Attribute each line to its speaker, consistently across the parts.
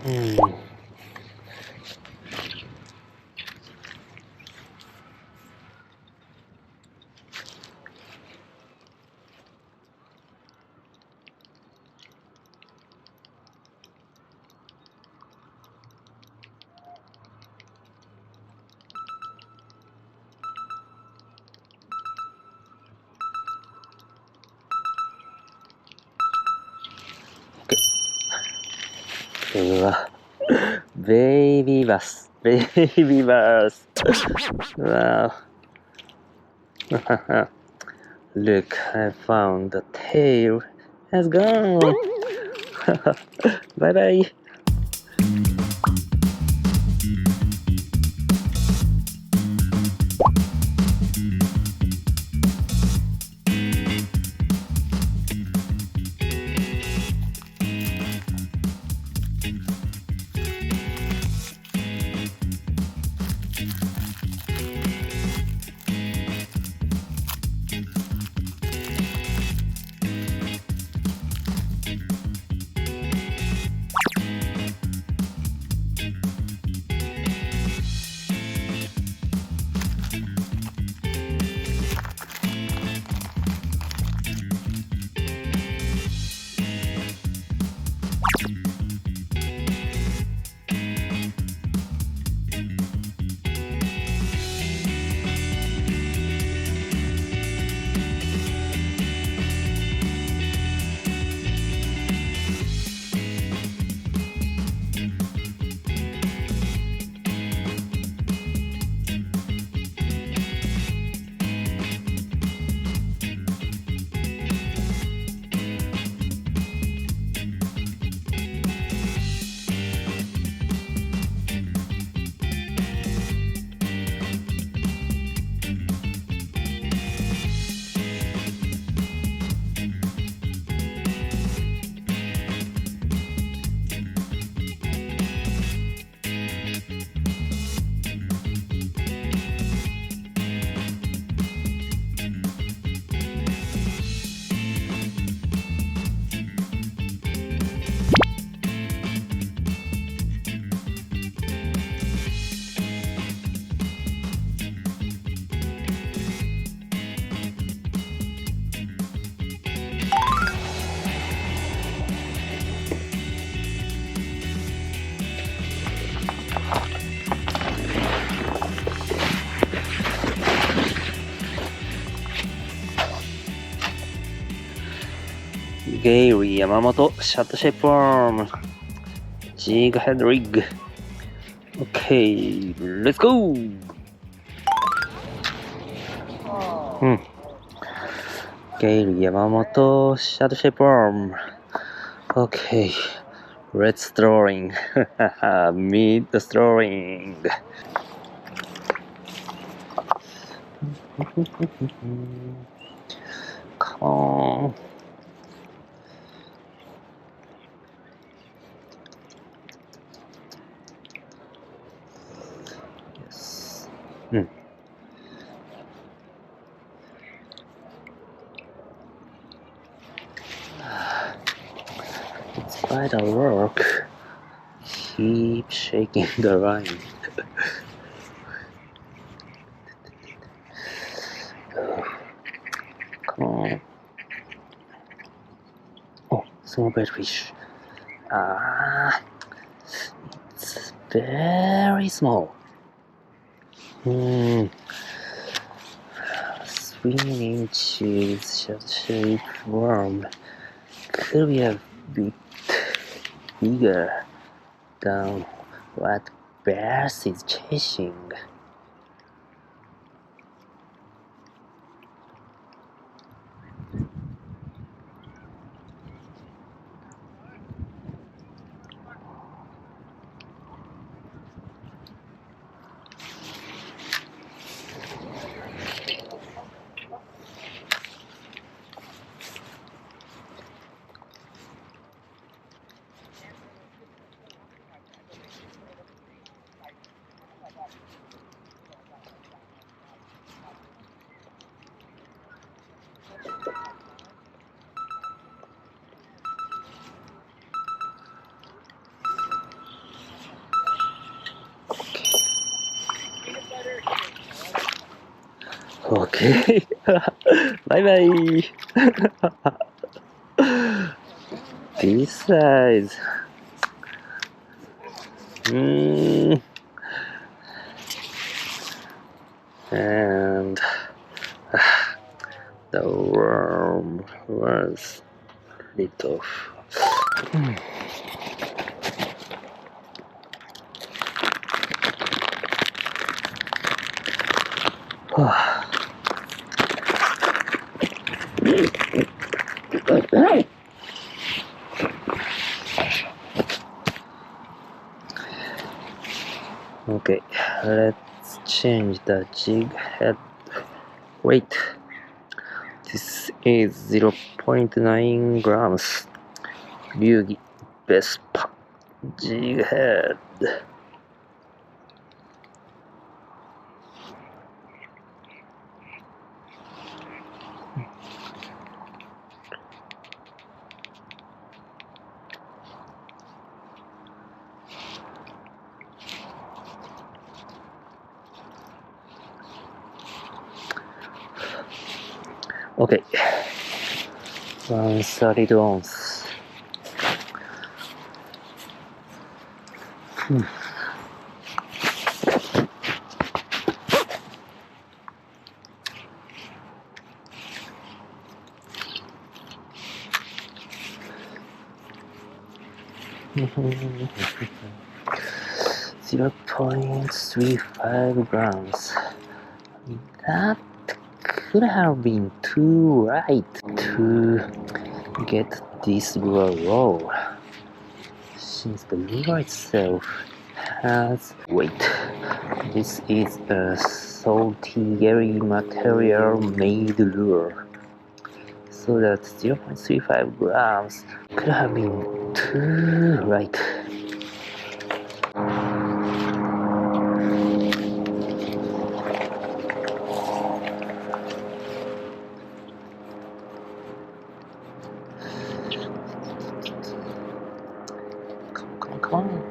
Speaker 1: Hmm. Wow. Baby bass. Baby bass. Wow. Look, I found the tail has gone. Bye bye. Gary Yamamoto Shad Shape Worm. Jig head rig. Okay, let's go. Gary Yamamoto Shad Shape Worm. Okay, let's drawing. Mid-strolling. Come on. Yes. Despite the work, keep shaking the line. Come on. Oh, small bait fish. It's very small. Swimming into shad shape worm could be a bit bigger than what bass is chasing. Okay. Bye bye. This size. And the worm was little. Okay, let's change the jig head weight. This is 0.9 grams. Ryugi Vespa jig head. Okay, 130 ounce. Zero 0.35 grams. That could have been too light to get this lure raw, since the lure itself has weight. This is a salty Gary material made lure, so that 0.35 grams could have been too light. Come on.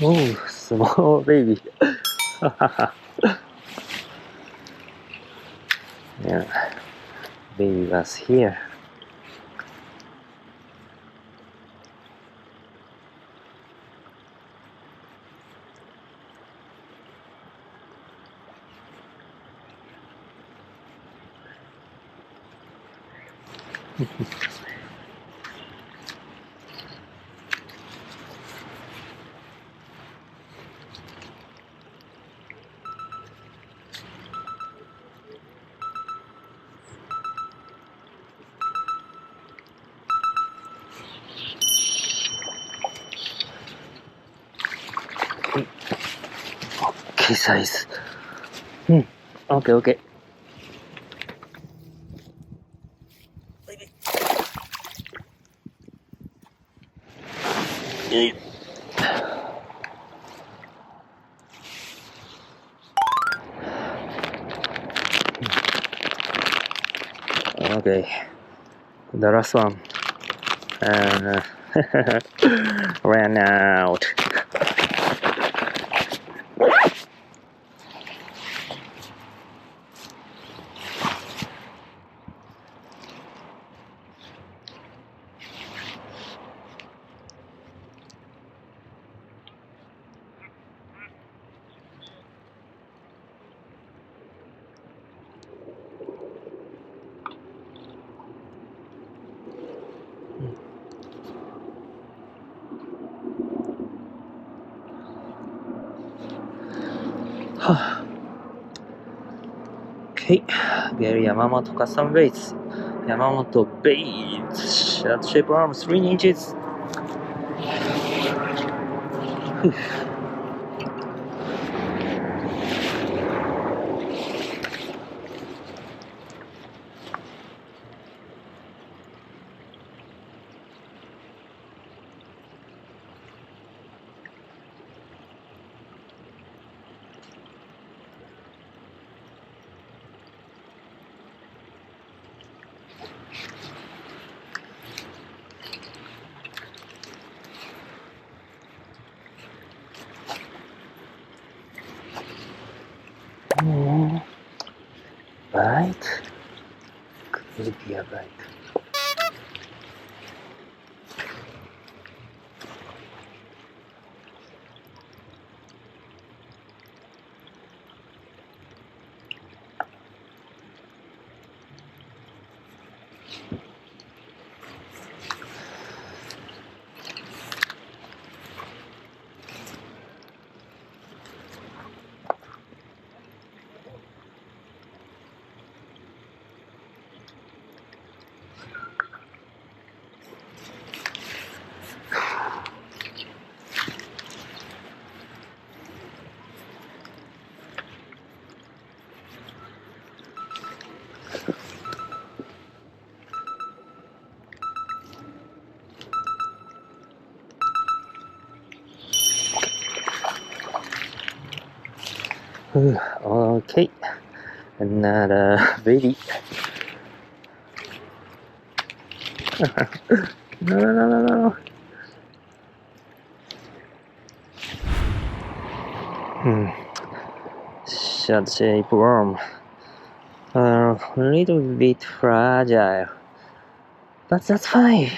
Speaker 1: Oh, small baby. Yeah, baby was here. Okay, size. Okay, okay. Okay, the last one. And ran out. Okay, Gary Yamamoto Custom Baits. Yamamoto Baits. Shad Shape Worm, 3 inches. Bite? Could be a bite. Okay, another baby. No. Shad Shape Worm. A little bit fragile, but that's fine.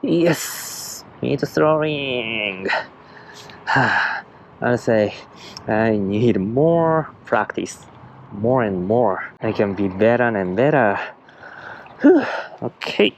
Speaker 1: Yes, mid-strolling. I'll say I need more practice, more and more. I can be better and better. Okay.